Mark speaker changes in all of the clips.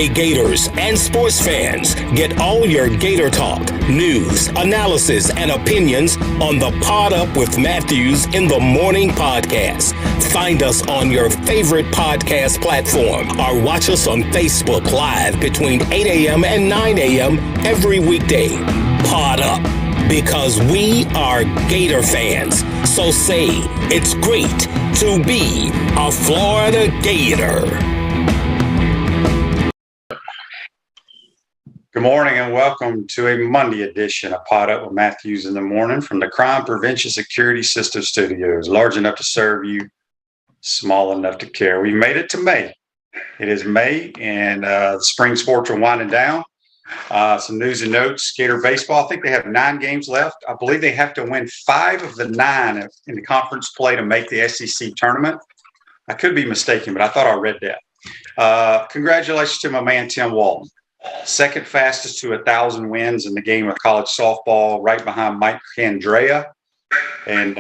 Speaker 1: Hey Gators and sports fans, get all your Gator talk, news, analysis, and opinions on the Pod Up with Matthews in the Morning podcast. Find us on your favorite podcast platform or watch us on Facebook Live between 8 a.m. and 9 a.m. every weekday. Pod Up, because we are Gator fans. So say it's great to be a Florida Gator.
Speaker 2: Good morning and welcome to a Monday edition of Pod Up with Matthews in the Morning from the Crime Prevention Security System Studios. Large enough to serve you, small enough to care. We made it to May. It is May and the spring sports are winding down. Some news and notes. Gator baseball, I think they have 9 games left. I believe they have to win 5 of the 9 in the conference play to make the SEC tournament. I could be mistaken, but I thought I read that. Congratulations to my man, Tim Walton. Second fastest to 1,000 wins in the game of college softball, right behind Mike Candrea. And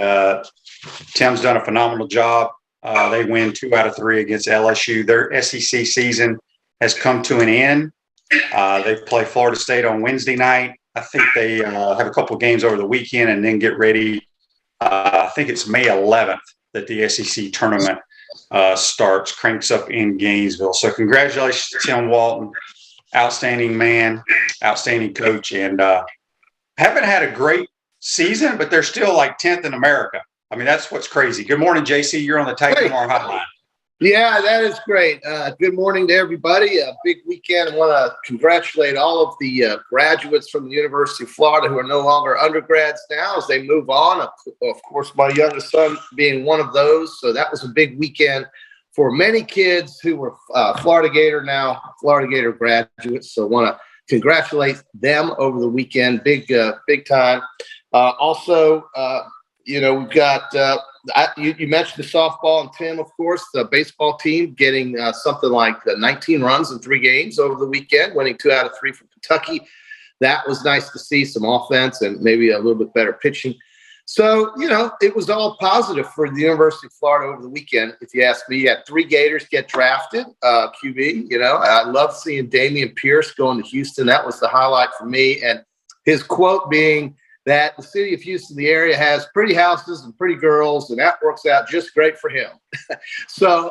Speaker 2: Tim's done a phenomenal job. They win 2 out of 3 against LSU. Their SEC season has come to an end. They play Florida State on Wednesday night. I think they have a couple of games over the weekend and then get ready. I think it's May 11th that the SEC tournament starts, cranks up in Gainesville. So congratulations to Tim Walton. Outstanding man, outstanding coach, and haven't had a great season, but they're still like 10th in America. I mean, that's what's crazy. Good morning, JC. You're on the Titan Lamar Hotline.
Speaker 3: Yeah, that is great. Good morning to everybody. A big weekend. I want to congratulate all of the graduates from the University of Florida who are no longer undergrads now as they move on. Of course, my youngest son being one of those. So that was a big weekend for many kids who were Florida Gator graduates. So I want to congratulate them over the weekend. Big time. Also, we've got you mentioned the softball and Tim, of course, the baseball team getting something like 19 runs in 3 games over the weekend, winning 2 out of 3 from Kentucky. That was nice to see, some offense and maybe a little bit better pitching. So, it was all positive for the University of Florida over the weekend. If you ask me, you had 3 Gators get drafted, QB. I love seeing Dameon Pierce going to Houston. That was the highlight for me. And his quote being that the city of Houston, the area, has pretty houses and pretty girls, and that works out just great for him. So,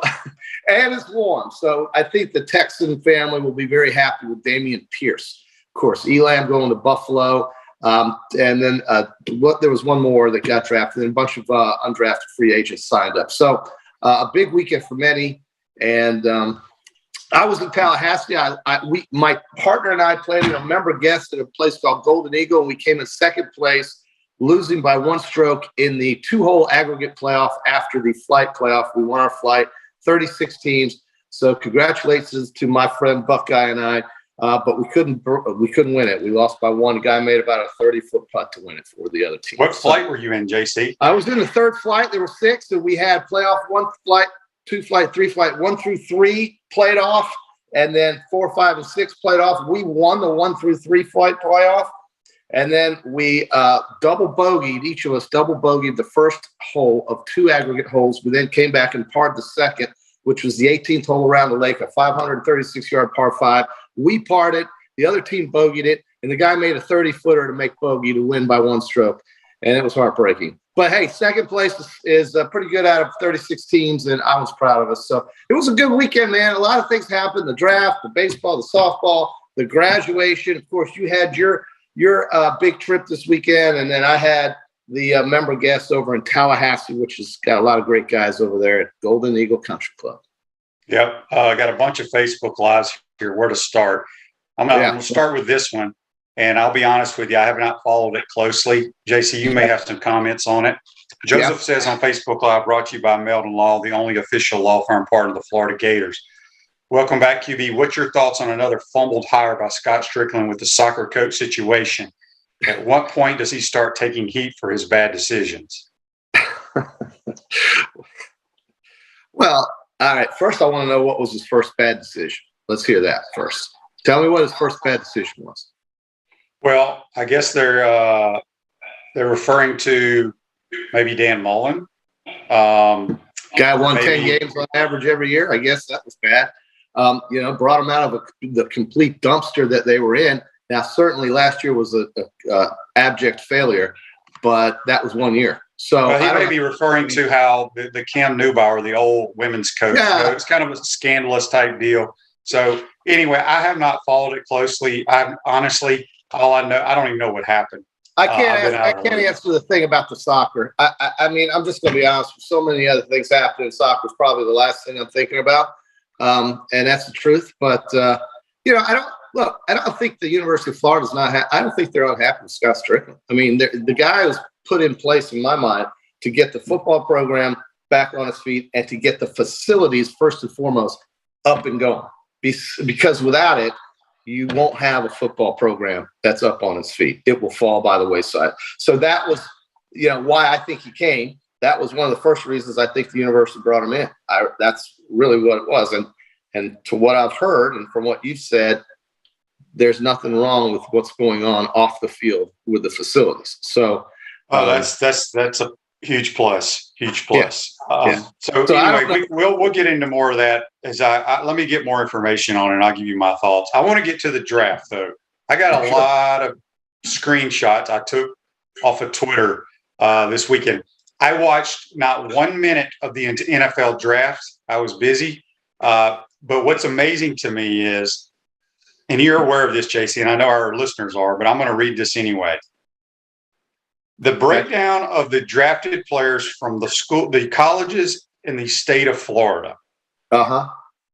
Speaker 3: and it's warm. So I think the Texan family will be very happy with Dameon Pierce. Of course, Elam going to Buffalo. And then there was one more that got drafted, and a bunch of undrafted free agents signed up. So a big weekend for many. And I was in Tallahassee. My partner and I played in a member guest at a place called Golden Eagle, and we came in second place, losing by 1 stroke in the 2-hole aggregate playoff after the flight playoff. We won our flight, 36 teams. So congratulations to my friend Buckeye and I. But we couldn't win it. We lost by 1. The guy made about a 30-foot putt to win it for the other team.
Speaker 2: What flight were you in, JC?
Speaker 3: I was in the 3rd flight. There were 6, and we had playoff 1 flight, 2 flight, 3 flight, 1 through 3 played off, and then 4, 5, and 6 played off. We won the 1 through 3 flight playoff, and then we double bogeyed. Each of us double bogeyed the first hole of 2 aggregate holes. We then came back and parred the second, which was the 18th hole around the lake, a 536-yard par 5. We parred it, the other team bogeyed it, and the guy made a 30-footer to make bogey to win by 1 stroke, and it was heartbreaking. But, hey, second place is pretty good out of 36 teams, and I was proud of us. So it was a good weekend, man. A lot of things happened, the draft, the baseball, the softball, the graduation. Of course, you had your big trip this weekend, and then I had the member guest over in Tallahassee, which has got a lot of great guys over there at Golden Eagle Country Club.
Speaker 2: Yep. I got a bunch of Facebook Lives here. Where to start? I'm going to start with this one. And I'll be honest with you, I have not followed it closely. JC, you may have some comments on it. Joseph says on Facebook Live, brought to you by Meldon Law, the only official law firm part of the Florida Gators. Welcome back, QB. What's your thoughts on another fumbled hire by Scott Strickland with the soccer coach situation? At what point does he start taking heat for his bad decisions?
Speaker 3: Well, all right. First, I want to know what was his first bad decision. Let's hear that first. Tell me what his first bad decision was.
Speaker 2: Well, I guess they're referring to maybe Dan Mullen.
Speaker 3: Guy won 10 games on average every year. I guess that was bad. brought them out of the complete dumpster that they were in. Now, certainly last year was a abject failure, but that was 1 year. So
Speaker 2: he may be referring to how the Kim Neubauer, the old women's coach, it's kind of a scandalous type deal. So anyway, I have not followed it closely. I honestly, all I know, I don't even know what happened.
Speaker 3: I can't answer the thing about the soccer. I mean, I'm just going to be honest. So many other things happening in soccer is probably the last thing I'm thinking about, and that's the truth. But I don't think the University of Florida is not. I don't think they're unhappy with Scott Strickland. I mean, the guy was put in place, in my mind, to get the football program back on its feet and to get the facilities first and foremost up and going. Because without it, you won't have a football program that's up on its feet. It will fall by the wayside. So that was, why I think he came. That was one of the first reasons I think the university brought him in. That's really what it was. And to what I've heard and from what you've said, there's nothing wrong with what's going on off the field with the facilities. So
Speaker 2: that's a huge plus. Huge plus. So anyway, we'll get into more of that as let me get more information on it and I'll give you my thoughts. I want to get to the draft though. I got a lot of screenshots I took off of Twitter this weekend. I watched not 1 minute of the NFL draft. I was busy. But what's amazing to me is, and you're aware of this, JC, and I know our listeners are, but I'm going to read this anyway. The breakdown of the drafted players from the colleges in the state of Florida. I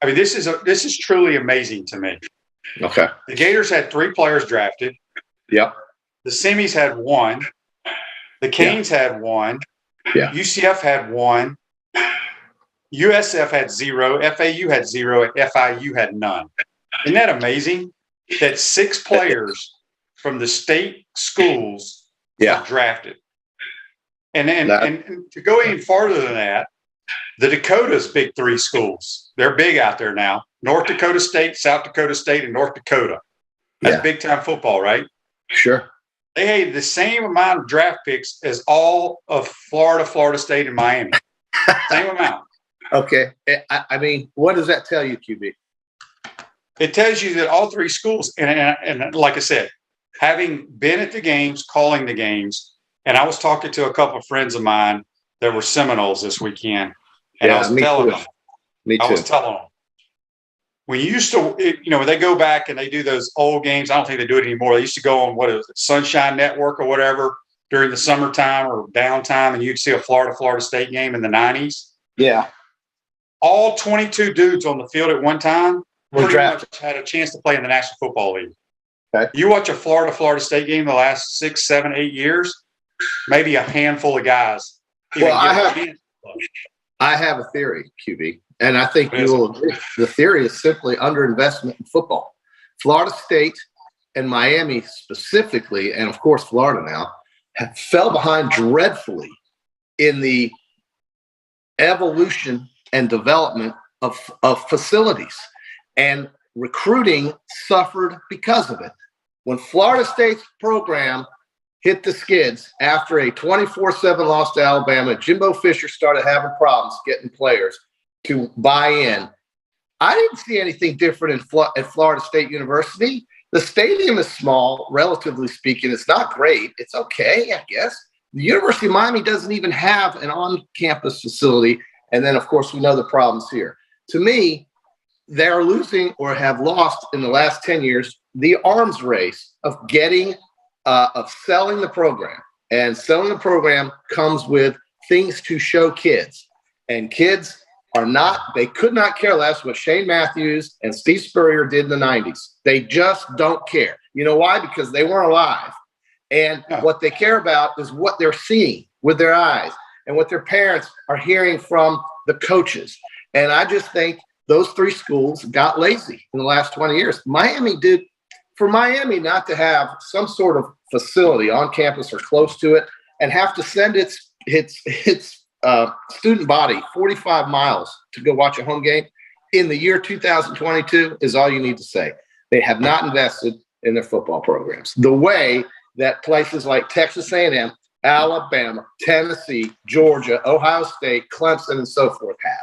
Speaker 2: mean, this is truly amazing to me.
Speaker 3: Okay.
Speaker 2: The Gators had 3 players drafted.
Speaker 3: Yep.
Speaker 2: The Semis had 1. The Canes had 1.
Speaker 3: Yeah.
Speaker 2: UCF had 1. USF had 0. FAU had 0. And FIU had none. Isn't that amazing? That 6 players from the state schools drafted. And to go even farther than that, the Dakota's big 3 schools. They're big out there now. North Dakota State, South Dakota State, and North Dakota. That's big time football, right?
Speaker 3: Sure.
Speaker 2: They had the same amount of draft picks as all of Florida State, and Miami. Same amount.
Speaker 3: Okay. I mean, what does that tell you, QB?
Speaker 2: It tells you that all 3 schools, and like I said, having been at the games, calling the games, and I was talking to a couple of friends of mine that were Seminoles this weekend, and I was telling them.
Speaker 3: Me too.
Speaker 2: I was telling them. When you used to, when they go back and they do those old games, I don't think they do it anymore. They used to go on, Sunshine Network or whatever during the summertime or downtime, and you'd see a Florida State game in the 90s.
Speaker 3: Yeah.
Speaker 2: All 22 dudes on the field at one time pretty much had a chance to play in the National Football League.
Speaker 3: Okay.
Speaker 2: You watch a Florida State game the last 6, 7, 8 years, maybe a handful of guys.
Speaker 3: Well, I have a theory, QB, and I think you will agree. The theory is simply underinvestment in football. Florida State and Miami specifically, and of course Florida now, fell behind dreadfully in the evolution and development of facilities. And recruiting suffered because of it. When Florida State's program hit the skids after a 24-7 loss to Alabama, Jimbo Fisher started having problems getting players to buy in. I didn't see anything different at Florida State University. The stadium is small, relatively speaking. It's not great. It's okay, I guess. The University of Miami doesn't even have an on-campus facility. And then, of course, we know the problems here. To me, they're losing or have lost in the last 10 years the arms race of selling the program. And selling the program comes with things to show kids. And kids they could not care less what Shane Matthews and Steve Spurrier did in the 90s. They just don't care. You know why? Because they weren't alive. And what they care about is what they're seeing with their eyes and what their parents are hearing from the coaches. And I just think those 3 schools got lazy in the last 20 years. For Miami not to have some sort of facility on campus or close to it and have to send its student body 45 miles to go watch a home game in the year 2022 is all you need to say. They have not invested in their football programs the way that places like Texas A&M, Alabama, Tennessee, Georgia, Ohio State, Clemson, and so forth have.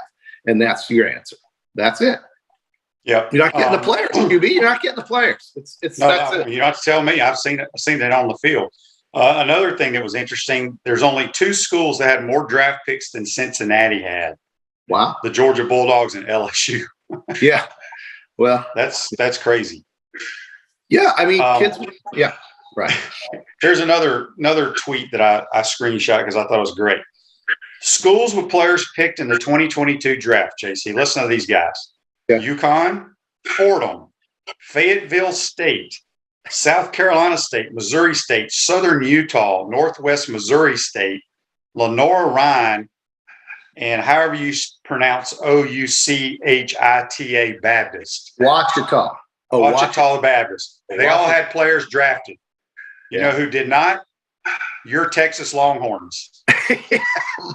Speaker 3: And that's your answer. That's it.
Speaker 2: Yeah.
Speaker 3: You're not getting the players, QB. You're not getting the players. It's
Speaker 2: No,
Speaker 3: that's it.
Speaker 2: you don't have to tell me. I've seen it on the field. Another thing that was interesting, there's only 2 schools that had more draft picks than Cincinnati had.
Speaker 3: Wow.
Speaker 2: The Georgia Bulldogs and LSU.
Speaker 3: Yeah. Well,
Speaker 2: That's crazy.
Speaker 3: yeah. I mean, kids. Yeah. Right.
Speaker 2: There's another tweet that I screenshot because I thought it was great. Schools with players picked in the 2022 draft, JC. Listen to these guys.
Speaker 3: Yeah.
Speaker 2: UConn, Fordham, Fayetteville State, South Carolina State, Missouri State, Southern Utah, Northwest Missouri State, Lenora Rhine, and however you pronounce Ouchita Baptist.
Speaker 3: Wichita.
Speaker 2: Wichita Baptist. They all had players drafted. You know who did not? Your Texas Longhorns.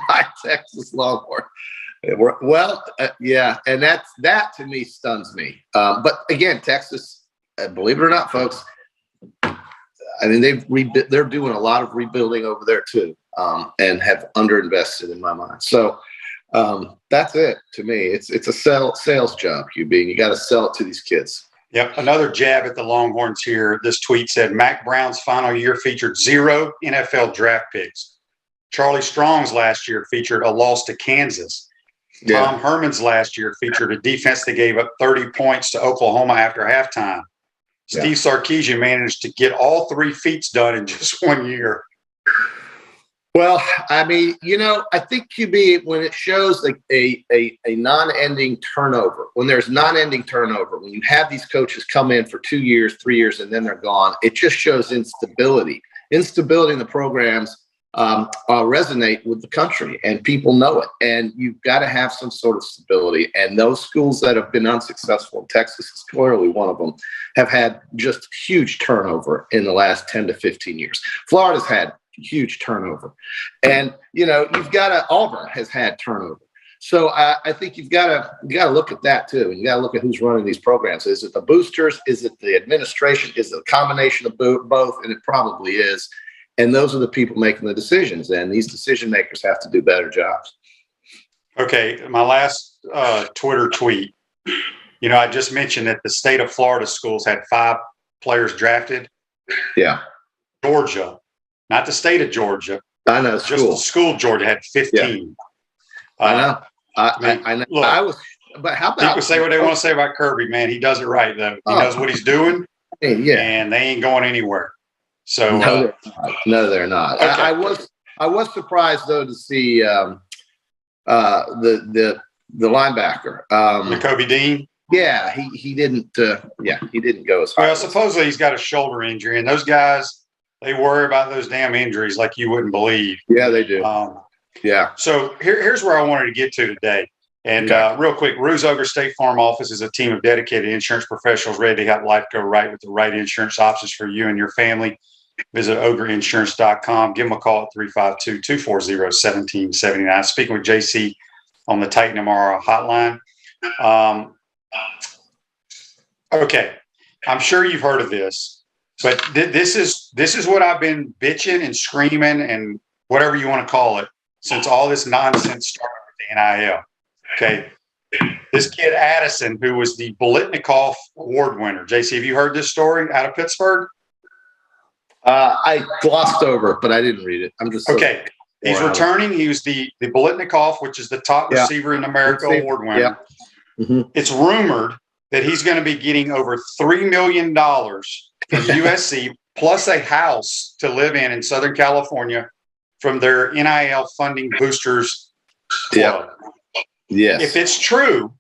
Speaker 3: My Texas Longhorn. Well, yeah, and that to me stuns me. But again, Texas, believe it or not, folks, I mean they're doing a lot of rebuilding over there too, and have underinvested in my mind. So that's it to me. It's a sales job, QB. And you got to sell it to these kids.
Speaker 2: Yep. Another jab at the Longhorns here. This tweet said Mac Brown's final year featured 0 NFL draft picks. Charlie Strong's last year featured a loss to Kansas.
Speaker 3: Yeah.
Speaker 2: Tom Herman's last year featured a defense that gave up 30 points to Oklahoma after halftime.
Speaker 3: Yeah.
Speaker 2: Steve Sarkisian managed to get all 3 feats done in just 1 year.
Speaker 3: Well, I mean, I think QB, when it shows like a non-ending turnover, when there's non-ending turnover, when you have these coaches come in for 2 years, 3 years, and then they're gone, it just shows instability. Instability in the programs resonate with the country, and people know it. And you've got to have some sort of stability. And those schools that have been unsuccessful, Texas is clearly one of them, have had just huge turnover in the last 10 to 15 years. Florida's had huge turnover. And, you've got Auburn has had turnover. So I think you got to look at that too. And you got to look at who's running these programs. Is it the boosters? Is it the administration? Is it a combination of both? And it probably is. And those are the people making the decisions. And these decision makers have to do better jobs.
Speaker 2: Okay. My last Twitter tweet, I just mentioned that the state of Florida schools had 5 players drafted.
Speaker 3: Yeah.
Speaker 2: Georgia, not the state of Georgia.
Speaker 3: I know.
Speaker 2: Just the school Georgia had 15.
Speaker 3: Yeah. I know. I know.
Speaker 2: Look,
Speaker 3: but how about
Speaker 2: people say what they want to say about Kirby, man. He does it right, though. He knows what he's doing.
Speaker 3: Yeah.
Speaker 2: And they ain't going anywhere. So
Speaker 3: no, they're not.
Speaker 2: Okay.
Speaker 3: I was surprised though to see the linebacker,
Speaker 2: Nakobe Dean.
Speaker 3: Yeah, he didn't. He didn't go as high.
Speaker 2: Well, supposedly he's got a shoulder injury, and those guys, they worry about those damn injuries like you wouldn't believe.
Speaker 3: Yeah, they do. Yeah.
Speaker 2: So here's where I wanted to get to today. And real quick, Ruse Ogre State Farm Office is a team of dedicated insurance professionals ready to help life go right with the right insurance options for you and your family. Visit ogreinsurance.com. Give them a call at 352-240-1779. Speaking with JC on the Titan MRI hotline. Okay, I'm sure you've heard of this, but this is what I've been bitching and screaming and whatever you want to call it since all this nonsense started with the NIL. Okay, this kid Addison, who was the Biletnikoff Award winner. JC, have you heard this story out of Pittsburgh?
Speaker 3: I glossed over it, but I didn't read it. I'm just
Speaker 2: okay. He's returning. He was the Biletnikoff, which is the top receiver in America award winner.
Speaker 3: Yeah. Mm-hmm.
Speaker 2: It's rumored that he's going to be getting over $3 million from USC plus a house to live in Southern California from their NIL funding boosters club.
Speaker 3: Yes.
Speaker 2: If it's true,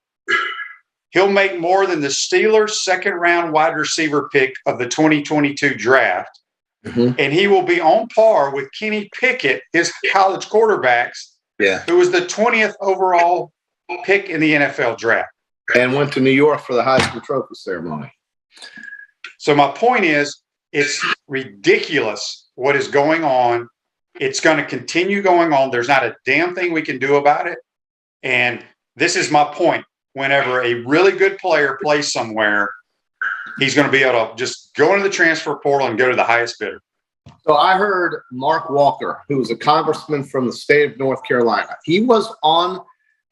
Speaker 2: he'll make more than the Steelers' second-round wide receiver pick of the 2022 draft.
Speaker 3: Mm-hmm.
Speaker 2: And he will be on par with Kenny Pickett, his college quarterbacks, who was the 20th overall pick in the NFL draft.
Speaker 3: And went to New York for the Heisman Trophy ceremony.
Speaker 2: So my point is, it's ridiculous what is going on. It's going to continue going on. There's not a damn thing we can do about it. And this is my point. Whenever a really good player plays somewhere, he's going to be able to just go into the transfer portal and go to the highest bidder.
Speaker 3: So I heard Mark Walker, who was a congressman from the state of North Carolina. He was on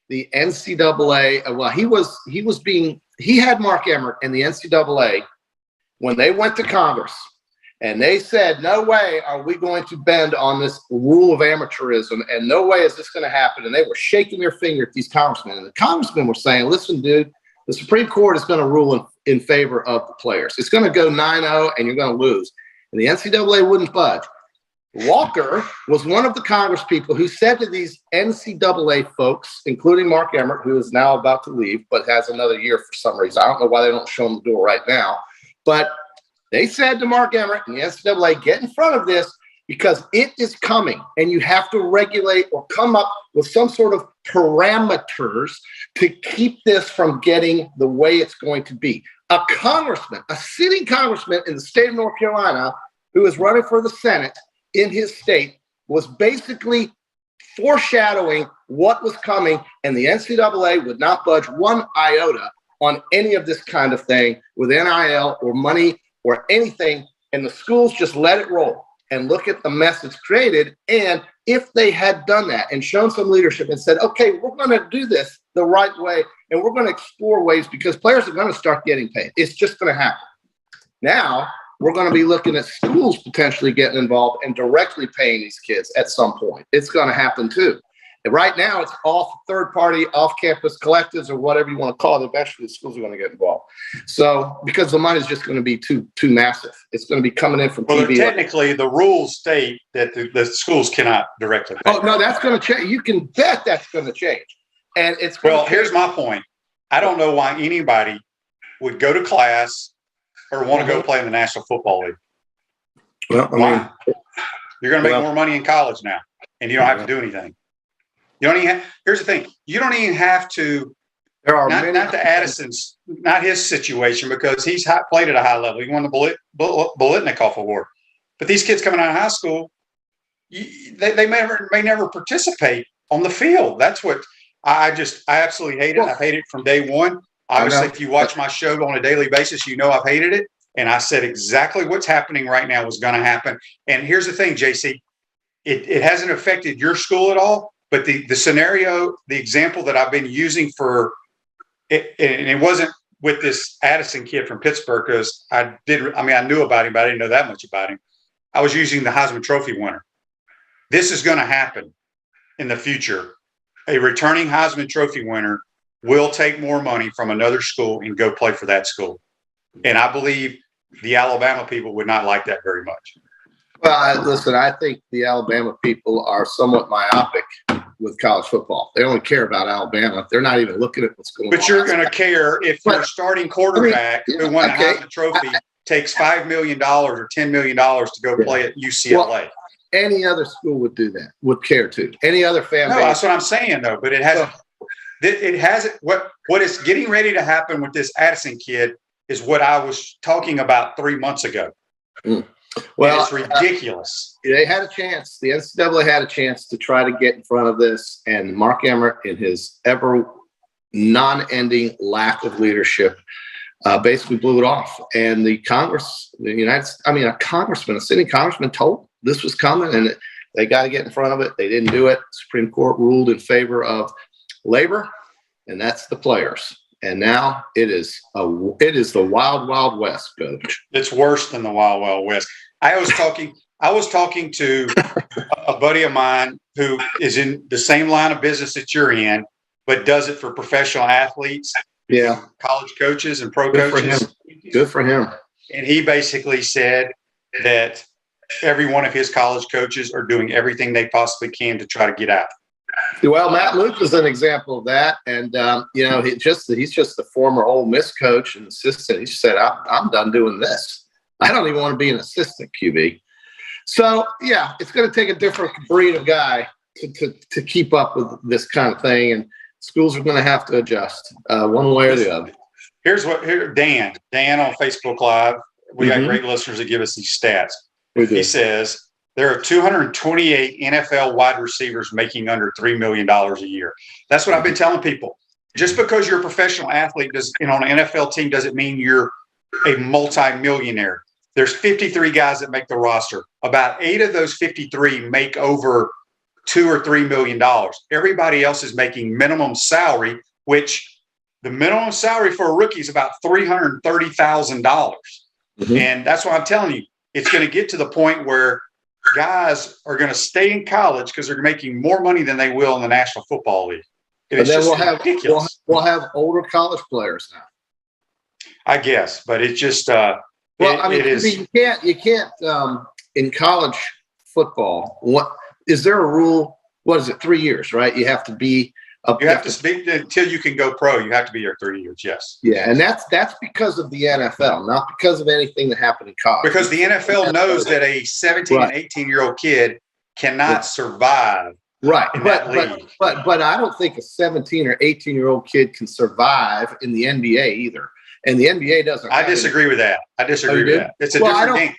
Speaker 3: the NCAA. Well, he was being he had Mark Emmert and the NCAA when they went to Congress and they said, no way are we going to bend on this rule of amateurism, and no way is this going to happen. And they were shaking their finger at these congressmen. And the congressmen were saying, listen, dude, the Supreme Court is going to rule in favor of the players. It's going to go 9-0 and you're going to lose. And the NCAA wouldn't budge. Walker was one of the Congress people who said to these NCAA folks, including Mark Emmert, who is now about to leave, but has another year for some reason. I don't know why they don't show him the door right now. But they said to Mark Emmert and the NCAA, get in front of this because it is coming, and you have to regulate or come up with some sort of parameters to keep this from getting the way it's going to be. A congressman, a sitting congressman in the state of North Carolina who is running for the Senate in his state was basically foreshadowing what was coming, and the NCAA would not budge one iota on any of this kind of thing with NIL or money or anything, and the schools just let it roll. And look at the mess it's created. And if they had done that and shown some leadership and said, okay, we're going to do this the right way, and we're going to explore ways because players are going to start getting paid. It's just going to happen. Now we're going to be looking at schools potentially getting involved and directly paying these kids at some point. It's going to happen too. And right now it's off third-party, off-campus collectives or whatever you want to call it. Eventually the schools are going to get involved. So because the money is just going to be too massive. It's going to be coming in from TV.
Speaker 2: Technically, the rules state that the schools cannot directly pay.
Speaker 3: Oh, no, that's going to change. You can bet that's going to change. And it's going to
Speaker 2: here's my point. I don't know why anybody would go to class or want to go play in the National Football League.
Speaker 3: Well,
Speaker 2: why? You're going to make more money in college now, and you don't have to do anything. You don't even here's the thing. You don't even have to.
Speaker 3: There are
Speaker 2: not to Addison's, not his situation, because he's played at a high level. He won the Bolitnikoff Award. But these kids coming out of high school, they may never participate on the field. That's what I absolutely hate it. I've hated it from day one. Obviously, if you watch my show on a daily basis, you know I've hated it. And I said exactly what's happening right now was going to happen. And here's the thing, JC, it hasn't affected your school at all. But the scenario, the example that I've been using for it, and it wasn't with this Addison kid from Pittsburgh, because I knew about him, but I didn't know that much about him. I was using the Heisman Trophy winner. This is going to happen in the future. A returning Heisman Trophy winner will take more money from another school and go play for that school. And I believe the Alabama people would not like that very much.
Speaker 3: Well, listen, I think the Alabama people are somewhat myopic with college football. They only care about Alabama. They're not even looking at what's going on.
Speaker 2: But you're going to care if your starting quarterback who won a Heisman Trophy takes $5 million or $10 million to go play at UCLA. Well,
Speaker 3: any other school would do that, would care to. Any other fan base.
Speaker 2: No, that's what I'm saying, though. But it hasn't. It hasn't. What is getting ready to happen with this Addison kid is what I was talking about 3 months ago. Well, it's ridiculous.
Speaker 3: They had a chance. The NCAA had a chance to try to get in front of this, and Mark Emmert, in his ever non-ending lack of leadership, basically blew it off. And the Congress, a congressman, a sitting congressman, told them this was coming, and they got to get in front of it. They didn't do it. Supreme Court ruled in favor of labor, and that's the players. And now it is the wild, wild west, Coach.
Speaker 2: It's worse than the wild, wild west. I was talking to a buddy of mine who is in the same line of business that you're in, but does it for professional athletes, college coaches and pro coaches.
Speaker 3: Good for him.
Speaker 2: And he basically said that every one of his college coaches are doing everything they possibly can to try to get out.
Speaker 3: Well, Matt Luke is an example of that, and he's just the former Ole Miss coach and assistant. He said, "I'm done doing this. I don't even want to be an assistant QB." So, it's going to take a different breed of guy to keep up with this kind of thing, and schools are going to have to adjust one way or the other.
Speaker 2: Here, Dan on Facebook Live. We got great listeners that give us these stats. He says, there are 228 NFL wide receivers making under $3 million a year. That's what I've been telling people. Just because you're a professional athlete on an NFL team doesn't mean you're a multi-millionaire. There's 53 guys that make the roster. About 8 of those 53 make over $2 or $3 million. Everybody else is making minimum salary, which the minimum salary for a rookie is about $330,000. And that's why I'm telling you, it's going to get to the point where guys are going to stay in college because they're making more money than they will in the National Football League.
Speaker 3: And then we'll have older college players now.
Speaker 2: I guess, but it's just
Speaker 3: you can't in college football. What is there a rule? What is it? 3 years, right? You have to be.
Speaker 2: You have to speak until you can go pro. You have to be here 3 years. Yes.
Speaker 3: Yeah, and that's because of the NFL, not because of anything that happened in college.
Speaker 2: Because the NFL knows that a 17 and 18-year-old kid cannot survive.
Speaker 3: Right,
Speaker 2: in that league.
Speaker 3: But I don't think a 17 or 18-year-old kid can survive in the NBA either. And the NBA doesn't.
Speaker 2: I disagree with that. It's a different game.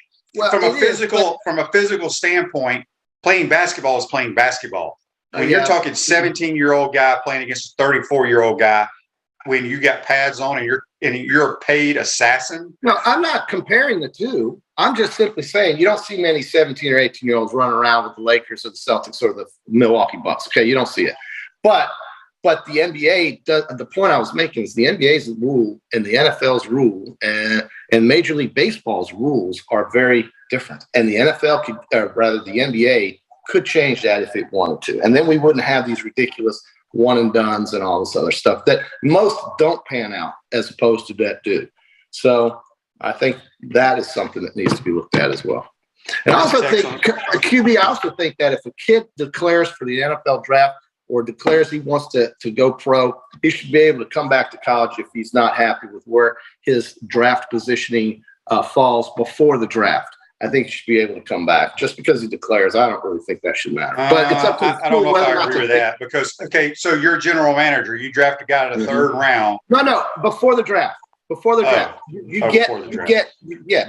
Speaker 2: From a physical standpoint, playing basketball is playing basketball. When you're talking 17-year-old guy playing against a 34-year-old guy, when you got pads on and you're a paid assassin.
Speaker 3: No, I'm not comparing the two. I'm just simply saying you don't see many 17 or 18-year-olds running around with the Lakers or the Celtics or the Milwaukee Bucks. Okay, you don't see it. But the NBA does. The point I was making is the NBA's rule and the NFL's rule and Major League Baseball's rules are very different. And the NFL the NBA could change that if it wanted to. And then we wouldn't have these ridiculous one and dones and all this other stuff that most don't pan out as opposed to that do. So I think that is something that needs to be looked at as well. And I also think QB, I also think that if a kid declares for the NFL draft or declares he wants to go pro, he should be able to come back to college if he's not happy with where his draft positioning falls before the draft. I think he should be able to come back. Just because he declares, I don't really think that should matter. But it's up to
Speaker 2: I don't know if I agree with that because, so you're a general manager. You draft a guy in the third round.
Speaker 3: No, before the draft. Before the draft.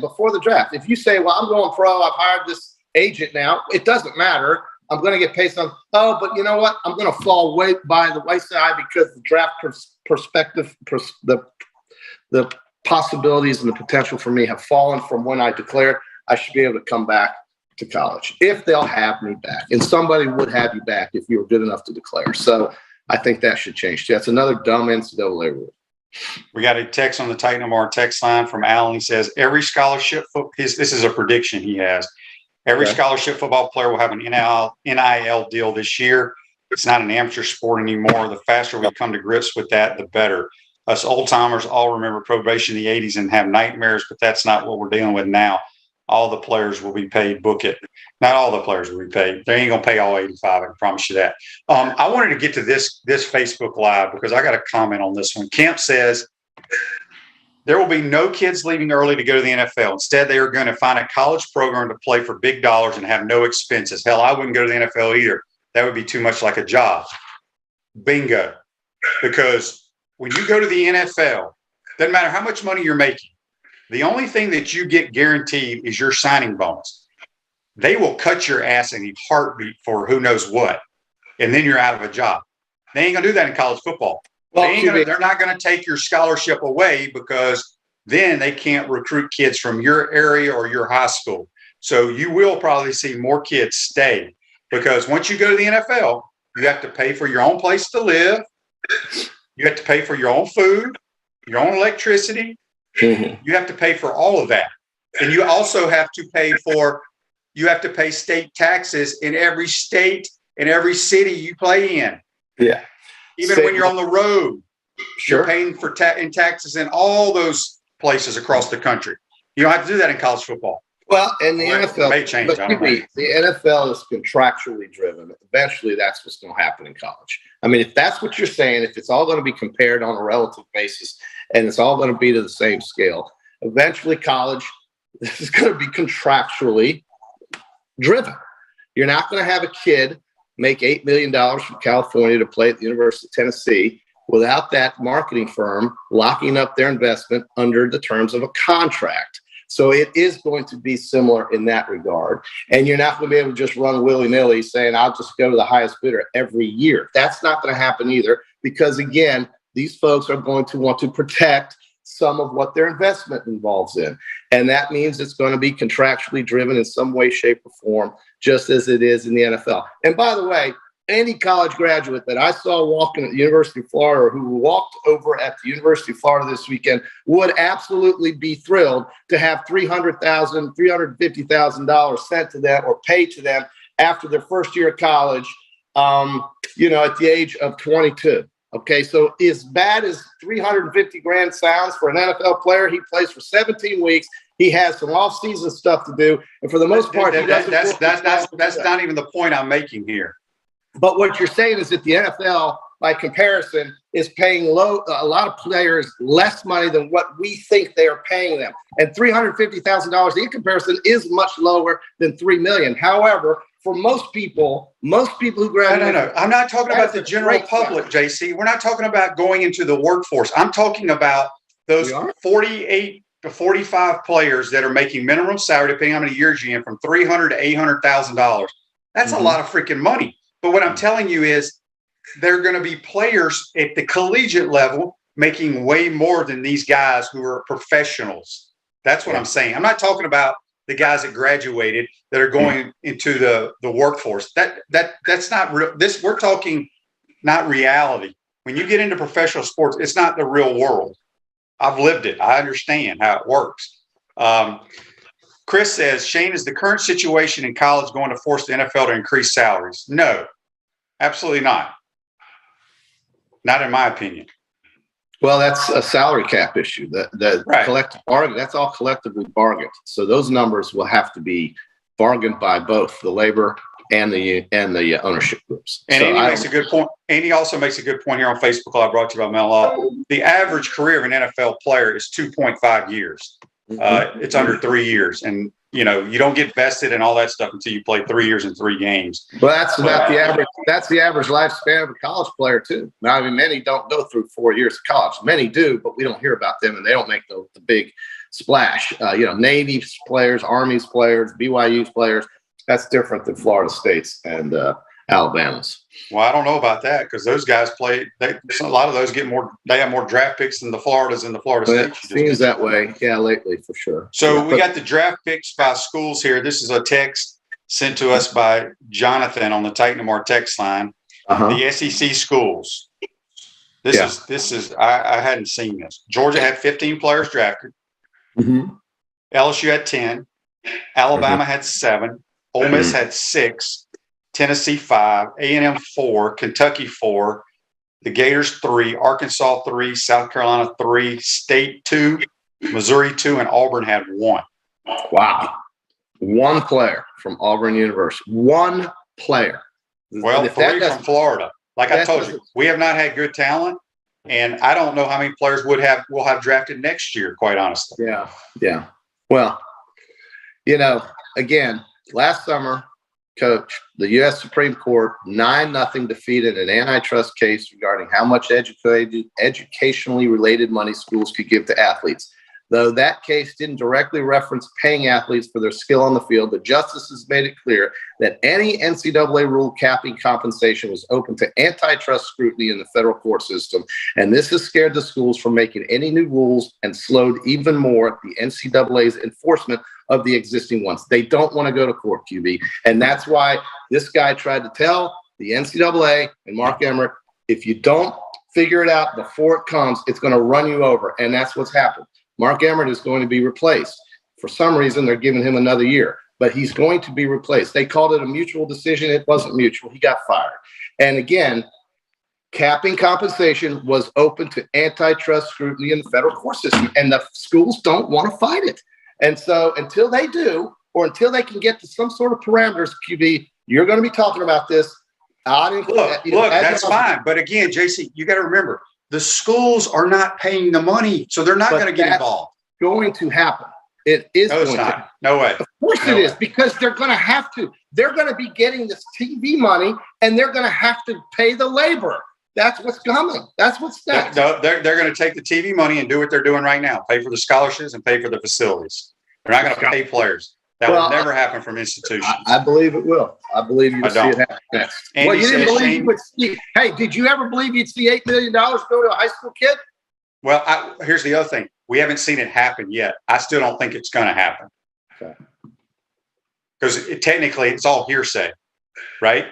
Speaker 3: Before the draft. If you say, well, I'm going pro, I've hired this agent now, it doesn't matter. I'm going to get paid some. Oh, but you know what? I'm going to fall way by the wayside because the draft perspective, the possibilities and the potential for me have fallen from when I declared. I should be able to come back to college if they'll have me back. And somebody would have you back if you were good enough to declare. So I think that should change. That's another dumb NCAA rule.
Speaker 2: We got a text on the Titan MR text line from Alan. He says, every scholarship, this is a prediction he has. Every scholarship football player will have an NIL deal this year. It's not an amateur sport anymore. The faster we come to grips with that, the better. Us old timers all remember probation in the 80s and have nightmares, but that's not what we're dealing with now. All the players will be paid. Book it. Not all the players will be paid. They ain't gonna pay all 85. I can promise you that. I wanted to get to this Facebook Live because I got a comment on this one. Kemp says there will be no kids leaving early to go to the NFL. Instead, they are going to find a college program to play for big dollars and have no expenses. Hell, I wouldn't go to the NFL either. That would be too much like a job. Bingo. Because when you go to the NFL, doesn't matter how much money you're making. The only thing that you get guaranteed is your signing bonus. They will cut your ass in a heartbeat for who knows what, and then you're out of a job. They ain't going to do that in college football. They're not going to take your scholarship away because then they can't recruit kids from your area or your high school. So you will probably see more kids stay because once you go to the NFL, you have to pay for your own place to live. You have to pay for your own food, your own electricity. You have to pay for all of that. And you also have to pay state taxes in every state and every city you play in.
Speaker 3: Yeah.
Speaker 2: Even when you're on the road, you're paying for taxes in all those places across the country. You don't have to do that in college football.
Speaker 3: Well, and the NFL
Speaker 2: may change.
Speaker 3: The NFL is contractually driven. Eventually, that's what's going to happen in college. I mean, if that's what you're saying, if it's all going to be compared on a relative basis and it's all going to be to the same scale, eventually college this is going to be contractually driven. You're not going to have a kid make $8 million from California to play at the University of Tennessee without that marketing firm locking up their investment under the terms of a contract. So it is going to be similar in that regard. And you're not going to be able to just run willy-nilly saying, I'll just go to the highest bidder every year. That's not going to happen either because, again, these folks are going to want to protect some of what their investment involves in. And that means it's going to be contractually driven in some way, shape, or form, just as it is in the NFL. And by the way, any college graduate that I saw walking at the University of Florida or who walked over at the University of Florida this weekend would absolutely be thrilled to have $300,000, $350,000 sent to them or paid to them after their first year of college, at the age of 22. Okay, so as bad as 350 grand sounds for an NFL player, he plays for 17 weeks. He has some off-season stuff to do, and for the most part,
Speaker 2: that's not even the point I'm making here.
Speaker 3: But what you're saying is that the NFL, by comparison, is paying a lot of players less money than what we think they are paying them, and $350,000 in comparison is much lower than $3 million. However, for most people who graduate,
Speaker 2: no. I'm not talking about the general public, JC. We're not talking about going into the workforce. I'm talking about those 48 to 45 players that are making minimum salary, depending on how many years you're in, from $300,000 to $800,000. That's a lot of freaking money. But what I'm telling you is there are going to be players at the collegiate level making way more than these guys who are professionals. That's what I'm saying. I'm not talking about the guys that graduated that are going into the workforce. That's not real. We're talking not reality. When you get into professional sports, it's not the real world. I've lived it. I understand how it works. Chris says, Shane, is the current situation in college going to force the NFL to increase salaries? No, absolutely not. Not in my opinion.
Speaker 3: Well, that's a salary cap issue. The collective bargain, that's all collectively bargained. So those numbers will have to be bargained by both the labor and the ownership groups.
Speaker 2: And Andy makes a good point. Andy also makes a good point here on Facebook. I brought to you by Mel Law. The average career of an NFL player is 2.5 years. It's under 3 years. And, you don't get vested and all that stuff until you play 3 years and 3 games.
Speaker 3: Well, that's about the average. That's the average lifespan of a college player too. Now, I mean, many don't go through 4 years of college. Many do, but we don't hear about them, and they don't make the big splash. Navy players, Army's players, BYU's players. That's different than Florida State's and Alabama's.
Speaker 2: Well, I don't know about that because those guys play. A lot of those get more. They have more draft picks than the Floridas and the Florida State.
Speaker 3: It seems that way, lately for sure.
Speaker 2: So we got the draft picks by schools here. This is a text sent to us by Jonathan on the Titan Mar text line. The SEC schools. This is. I hadn't seen this. Georgia had 15 players drafted. LSU had 10. Alabama had 7. Ole Miss had 6. Tennessee 5, A&M 4, Kentucky 4, the Gators 3, Arkansas 3, South Carolina 3, State 2, Missouri 2, and Auburn had 1.
Speaker 3: Wow. One player from Auburn University. One player.
Speaker 2: Well, 3 from Florida. Like I told you, we have not had good talent, and I don't know how many players we'll have drafted next year, quite honestly.
Speaker 3: Yeah. Well, again, last summer, Coach, the U.S. Supreme Court 9-0 defeated an antitrust case regarding how much educationally related money schools could give to athletes. Though that case didn't directly reference paying athletes for their skill on the field, the justices made it clear that any NCAA rule capping compensation was open to antitrust scrutiny in the federal court system. And this has scared the schools from making any new rules and slowed even more the NCAA's enforcement of the existing ones. They don't want to go to court, QB. And that's why this guy tried to tell the NCAA and Mark Emmert, if you don't figure it out before it comes, it's going to run you over. And that's what's happened. Mark Emmert is going to be replaced. For some reason, they're giving him another year, but he's going to be replaced. They called it a mutual decision. It wasn't mutual. He got fired. And again, capping compensation was open to antitrust scrutiny in the federal court system, and the schools don't want to fight it. And so until they do, or until they can get to some sort of parameters, QB, you're going to be talking about this.
Speaker 2: Look, that's fine. But again, JC, you got to remember, the schools are not paying the money, so they're not going to get involved.
Speaker 3: Going to happen. It is
Speaker 2: going to happen. No way.
Speaker 3: Of course it is, because they're going to have to. They're going to be getting this TV money, and they're going to have to pay the labor. That's what's coming. That's what's next.
Speaker 2: They're going to take the TV money and do what they're doing right now, pay for the scholarships and pay for the facilities. They're not going to pay players. That will never happen from institutions.
Speaker 3: I believe it will. I believe you will see it happen next. Well, you didn't believe you would see. Hey, did you ever believe you'd see $8 million go to a high school kid?
Speaker 2: Well, here's the other thing. We haven't seen it happen yet. I still don't think it's going to happen. Okay. Because technically, it's all hearsay, right?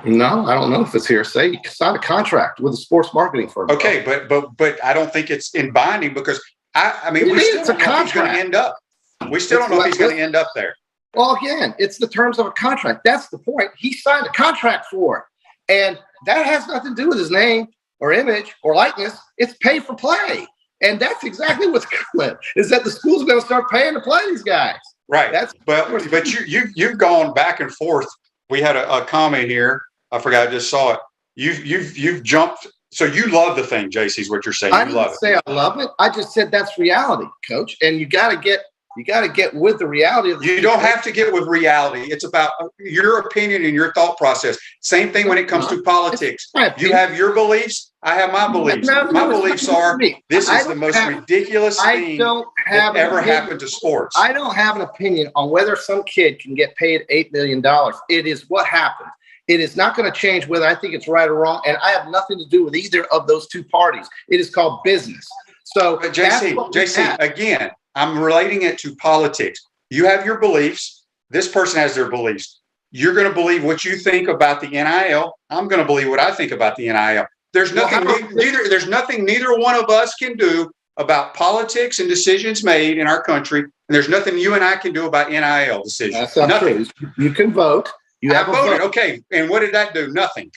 Speaker 3: No, I don't know if it's hearsay. You signed a contract with a sports marketing firm.
Speaker 2: Okay, but I don't think it's in binding because I mean,
Speaker 3: You
Speaker 2: we
Speaker 3: mean
Speaker 2: still
Speaker 3: it's a
Speaker 2: don't know if he's going to
Speaker 3: contract?
Speaker 2: end up. We still don't know if he's going to end up there.
Speaker 3: Well, again, it's the terms of a contract. That's the point. He signed a contract for it. And that has nothing to do with his name or image or likeness. It's pay for play. And that's exactly what's coming, is that the school's going to start paying to play these guys.
Speaker 2: Right.
Speaker 3: That's
Speaker 2: but you've gone back and forth. We had a comment here. I forgot. I just saw it. You've jumped. So you love the thing, JC, is what you're saying.
Speaker 3: I didn't say I love it. I just said that's reality, Coach. And you got to get with the reality of
Speaker 2: You don't have to get with reality. It's about your opinion and your thought process. Same thing when it comes to politics. You have your beliefs. I have my beliefs. My beliefs are this is the most ridiculous thing that ever happened to sports.
Speaker 3: I don't have an opinion on whether some kid can get paid $8 million. It is what happened. It is not going to change whether I think it's right or wrong. And I have nothing to do with either of those two parties. It is called business. So,
Speaker 2: but JC, again, I'm relating it to politics. You have your beliefs. This person has their beliefs. You're going to believe what you think about the NIL. I'm going to believe what I think about the NIL. There's nothing neither one of us can do about politics and decisions made in our country. And there's nothing you and I can do about NIL decisions.
Speaker 3: That's not
Speaker 2: nothing.
Speaker 3: True. You can vote. You have
Speaker 2: voted. Okay. And what did that do? Nothing.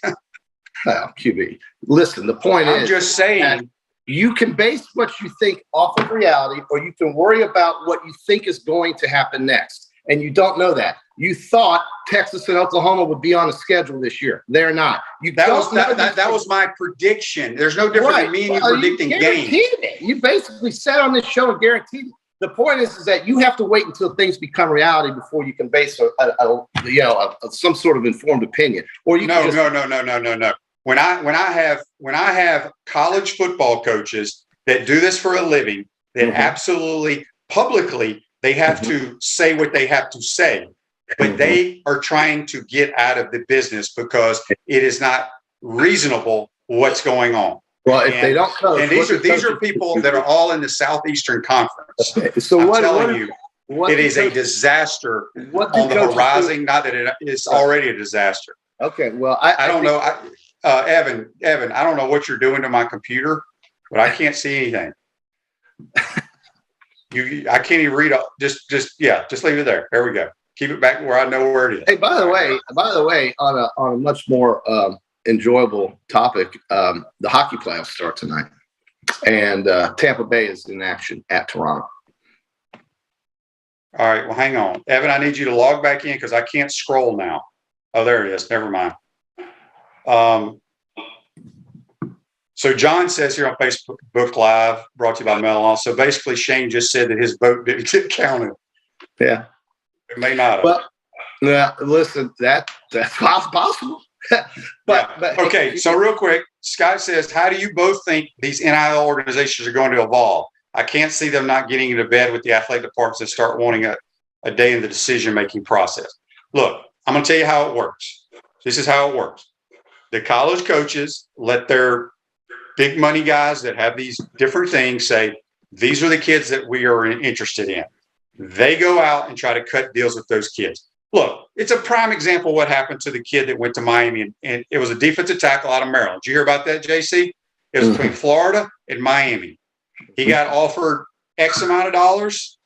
Speaker 3: Well, QB. Listen, the point is.
Speaker 2: I'm just saying.
Speaker 3: You can base what you think off of reality, or you can worry about what you think is going to happen next. And you don't know that. You thought Texas and Oklahoma would be on a schedule this year. They're not. That
Speaker 2: was my prediction. There's no difference in me and you predicting games.
Speaker 3: You basically sat on this show and guaranteed it. The point is that you have to wait until things become reality before you can base some sort of informed opinion. Or you
Speaker 2: no. When I have college football coaches that do this for a living, that absolutely publicly they have to say what they have to say, but they are trying to get out of the business because it is not reasonable what's going on.
Speaker 3: Well, if they don't coach,
Speaker 2: and these are people that are all in the Southeastern Conference.
Speaker 3: Okay. So
Speaker 2: I'm telling you, it is a disaster on the horizon. Not that it is already a disaster.
Speaker 3: Okay. Well,
Speaker 2: I don't know. Evan, I don't know what you're doing to my computer, but I can't see anything. I can't even read. Just leave it there. There we go. Keep it back where I know where it is.
Speaker 3: Hey, by the way, on a much more enjoyable topic, the hockey playoffs start tonight, and Tampa Bay is in action at Toronto.
Speaker 2: All right. Well, hang on, Evan. I need you to log back in because I can't scroll now. Oh, there it is. Never mind. So John says here on Facebook Live, brought to you by Mellon. So basically, Shane just said that his vote didn't get counted.
Speaker 3: Yeah,
Speaker 2: it may not have.
Speaker 3: Well, yeah. Listen, that's possible. but
Speaker 2: okay. So real quick, Scott says, how do you both think these NIL organizations are going to evolve? I can't see them not getting into bed with the athletic departments that start wanting a day in the decision-making process. Look, I'm going to tell you how it works. This is how it works. The college coaches let their big money guys that have these different things say, these are the kids that we are interested in. They go out and try to cut deals with those kids. Look, it's a prime example of what happened to the kid that went to Miami, and it was a defensive tackle out of Maryland. Did you hear about that, JC? It was between Florida and Miami. He got offered X amount of dollars.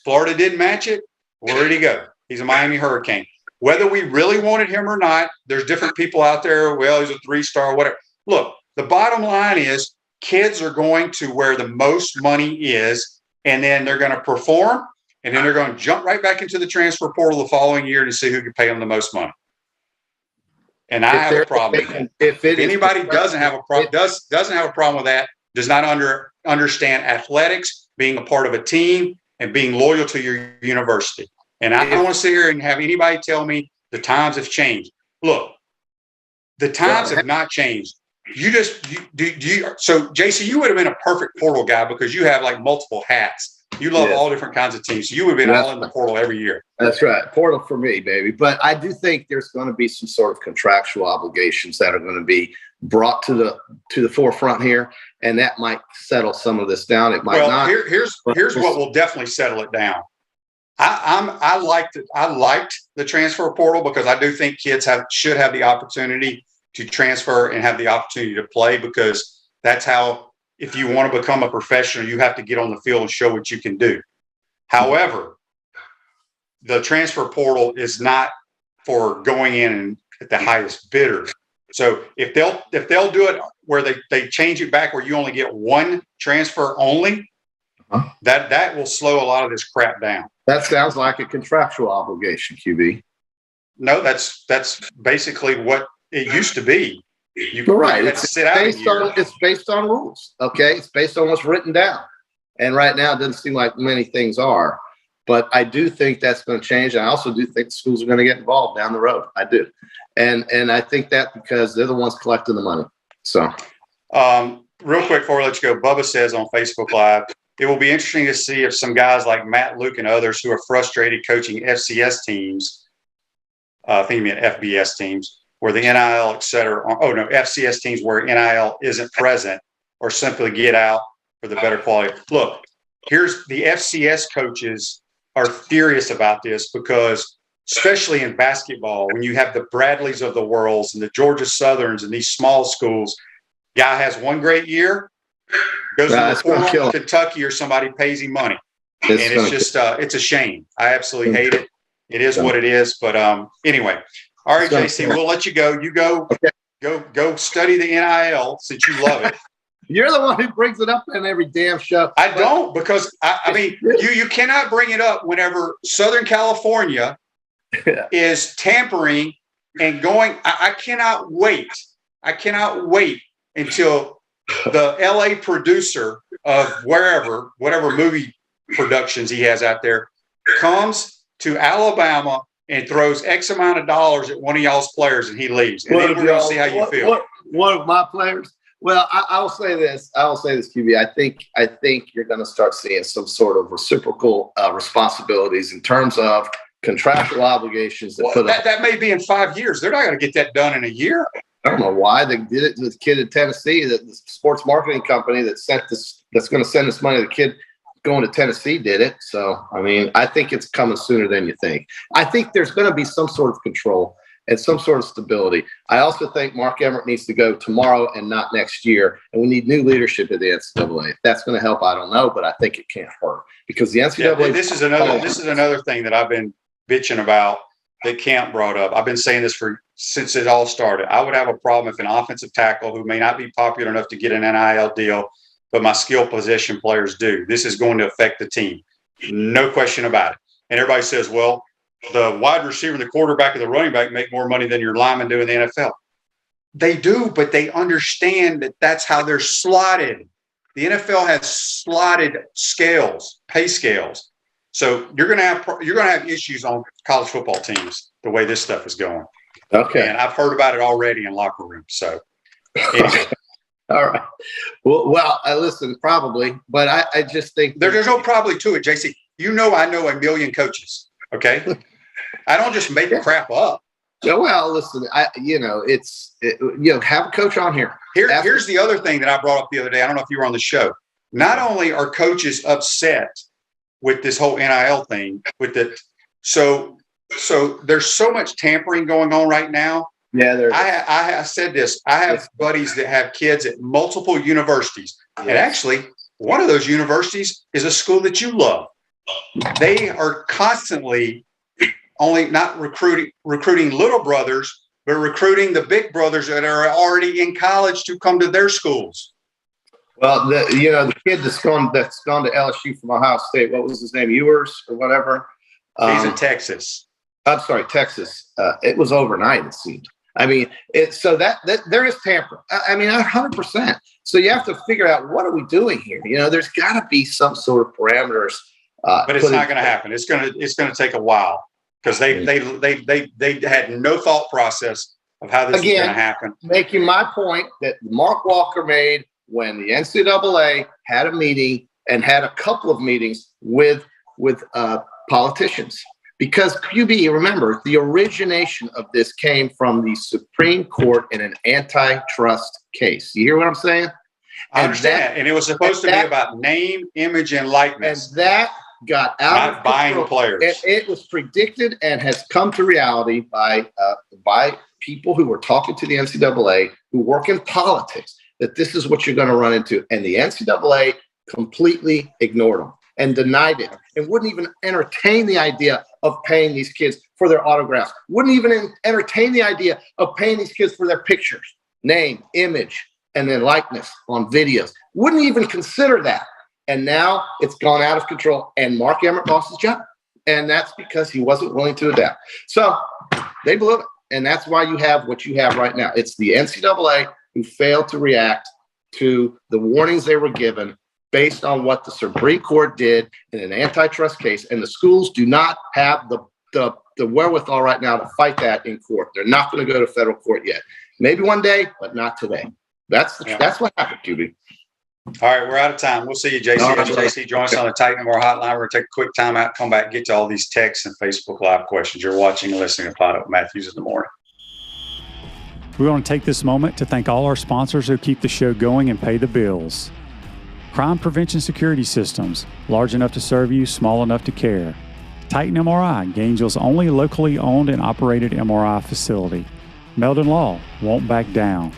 Speaker 2: Florida didn't match it. Where did he go? He's a Miami Hurricane. Whether we really wanted him or not, there's different people out there. Well, he's a 3-star, whatever. Look, the bottom line is kids are going to where the most money is, and then they're going to perform, and then they're going to jump right back into the transfer portal the following year to see who can pay them the most money. And I have a problem with that. If anybody doesn't have a problem with that, does not understand athletics, being a part of a team, and being loyal to your university. And I don't want to sit here and have anybody tell me the times have changed. Look, the times have not changed. So JC, you would have been a perfect portal guy because you have like multiple hats. You love all different kinds of teams. So you would have been all in the portal every year.
Speaker 3: That's right. Portal for me, baby. But I do think there's going to be some sort of contractual obligations that are going to be brought to the forefront here, and that might settle some of this down. It might not.
Speaker 2: Here's what will definitely settle it down. I liked the transfer portal because I do think kids should have the opportunity to transfer and have the opportunity to play, because that's how, if you want to become a professional, you have to get on the field and show what you can do. However, the transfer portal is not for going in at the highest bidder. So if they'll do it where they change it back where you only get one transfer only, that will slow a lot of this crap down.
Speaker 3: That sounds like a contractual obligation, QB.
Speaker 2: No, that's basically what it used to be.
Speaker 3: You're right. It's based on rules. Okay, it's based on what's written down. And right now, it doesn't seem like many things are. But I do think that's going to change. I also do think schools are going to get involved down the road. I do, and I think that because they're the ones collecting the money. So,
Speaker 2: real quick before I let you go, Bubba says on Facebook Live, it will be interesting to see if some guys like Matt Luke and others who are frustrated coaching FCS teams, I think you mean FBS teams, where the NIL, et cetera. Oh no, FCS teams where NIL isn't present, or simply get out for the better quality. Look, here's the FCS coaches are furious about this because, especially in basketball, when you have the Bradleys of the world and the Georgia Southerns and these small schools, guy has one great year, goes to the portal, Kentucky or somebody pays him money. It's just, it's a shame. I absolutely hate it. It is what it is. But anyway, all right, JC, we'll let you go. You go study the NIL since you love it.
Speaker 3: You're the one who brings it up in every damn show.
Speaker 2: I don't, because I mean, you cannot bring it up whenever Southern California is tampering and going. I cannot wait. I cannot wait until the LA producer of whatever movie productions he has out there, comes to Alabama and throws X amount of dollars at one of y'all's players and he leaves. And then we're going to see how you feel.
Speaker 3: One of my players. Well, I'll say this, QB. I think you're going to start seeing some sort of reciprocal responsibilities in terms of contractual obligations.
Speaker 2: That may be in 5 years. They're not going to get that done in a year.
Speaker 3: I don't know why they did it to the kid in Tennessee. That the sports marketing company that's going to send this money to the kid going to Tennessee did it. So, I mean, I think it's coming sooner than you think. I think there's going to be some sort of control and some sort of stability. I also think Mark Emmert needs to go tomorrow and not next year. And we need new leadership at the NCAA. If that's going to help, I don't know, but I think it can't hurt because the NCAA.
Speaker 2: Yeah, this is another thing that I've been bitching about that Camp brought up. I've been saying this since it all started. I would have a problem if an offensive tackle who may not be popular enough to get an NIL deal, but my skill position players do. This is going to affect the team. No question about it. And everybody says, well, the wide receiver, the quarterback, and the running back make more money than your linemen do in the NFL. They do, but they understand that that's how they're slotted. The NFL has slotted scales, pay scales. So you're going to have issues on college football teams the way this stuff is going.
Speaker 3: Okay.
Speaker 2: And I've heard about it already in locker rooms. So anyway.
Speaker 3: All right. Well, listen, probably, but I just think
Speaker 2: there's no probably to it, JC. I know a million coaches. Okay. I don't just make crap up.
Speaker 3: Well, listen, have a coach on here.
Speaker 2: Here's the other thing that I brought up the other day. I don't know if you were on the show. Not only are coaches upset with this whole NIL thing, so there's so much tampering going on right now.
Speaker 3: Yeah,
Speaker 2: I said this. I have buddies that have kids at multiple universities, and actually, one of those universities is a school that you love. They are constantly only not recruiting little brothers, but recruiting the big brothers that are already in college to come to their schools.
Speaker 3: Well, the kid that's gone to LSU from Ohio State, what was his name? Ewers or whatever.
Speaker 2: He's in Texas.
Speaker 3: I'm sorry, Texas. It was overnight, it seemed. I mean, so that there is tampering. I mean, 100%. So you have to figure out, what are we doing here? There's got to be some sort of parameters.
Speaker 2: But it's not going to happen. It's going to take a while because they had no thought process of how this is going to happen.
Speaker 3: Making my point that Mark Walker made when the NCAA had a meeting and had a couple of meetings with politicians. Because QB, remember, the origination of this came from the Supreme Court in an antitrust case. You hear what I'm saying?
Speaker 2: I understand. And it was supposed to be about name, image, and likeness.
Speaker 3: And that got out
Speaker 2: Not
Speaker 3: of
Speaker 2: buying
Speaker 3: control.
Speaker 2: players.
Speaker 3: And it was predicted and has come to reality by people who were talking to the NCAA, who work in politics, that this is what you're going to run into. And the NCAA completely ignored them and denied it and wouldn't even entertain the idea of paying these kids for their autographs, wouldn't even entertain the idea of paying these kids for their pictures, name, image, and then likeness on videos. Wouldn't even consider that. And now it's gone out of control, and Mark Emmert lost his job. And that's because he wasn't willing to adapt. So they blew it. And that's why you have what you have right now. It's the NCAA who failed to react to the warnings they were given based on what the Supreme Court did in an antitrust case. And the schools do not have the wherewithal right now to fight that in court. They're not going to go to federal court yet. Maybe one day, but not today. That's what happened, QB.
Speaker 2: All right, we're out of time. We'll see you, JC.
Speaker 3: All right.
Speaker 2: JC, join us on the Titan More Hotline. We're going to take a quick time out, come back, get to all these texts and Facebook Live questions. You're watching and listening to Pod Up Matthews in the Morning.
Speaker 4: We want to take this moment to thank all our sponsors who keep the show going and pay the bills. Crime Prevention Security Systems, large enough to serve you, small enough to care. Titan MRI, Gainesville's only locally owned and operated MRI facility. Meldon Law, won't back down.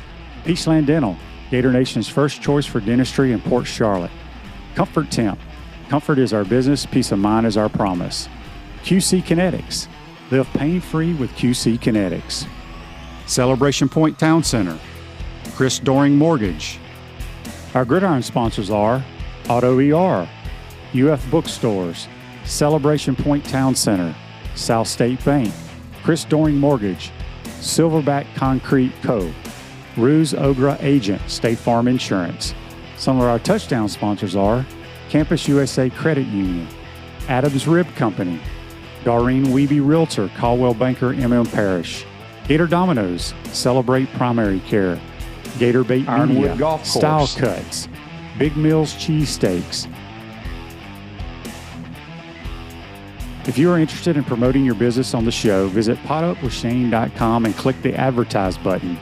Speaker 4: Peachland Dental, Gator Nation's first choice for dentistry in Port Charlotte. Comfort Temp, comfort is our business, peace of mind is our promise. QC Kinetics, live pain-free with QC Kinetics. Celebration Point Town Center, Chris Doring Mortgage. Our Gridiron sponsors are Auto ER, UF Bookstores, Celebration Point Town Center, South State Bank, Chris Doring Mortgage, Silverback Concrete Co., Ruse Ogra Agent, State Farm Insurance. Some of our touchdown sponsors are Campus USA Credit Union, Adams Rib Company, Doreen Wiebe Realtor, Caldwell Banker, MM Parish, Gator Dominoes, Celebrate Primary Care, Gator Bait Media,
Speaker 5: Golf Course,
Speaker 4: Style Cuts, Big Mills Cheesesteaks. If you are interested in promoting your business on the show, visit podupwithshane.com and click the advertise button.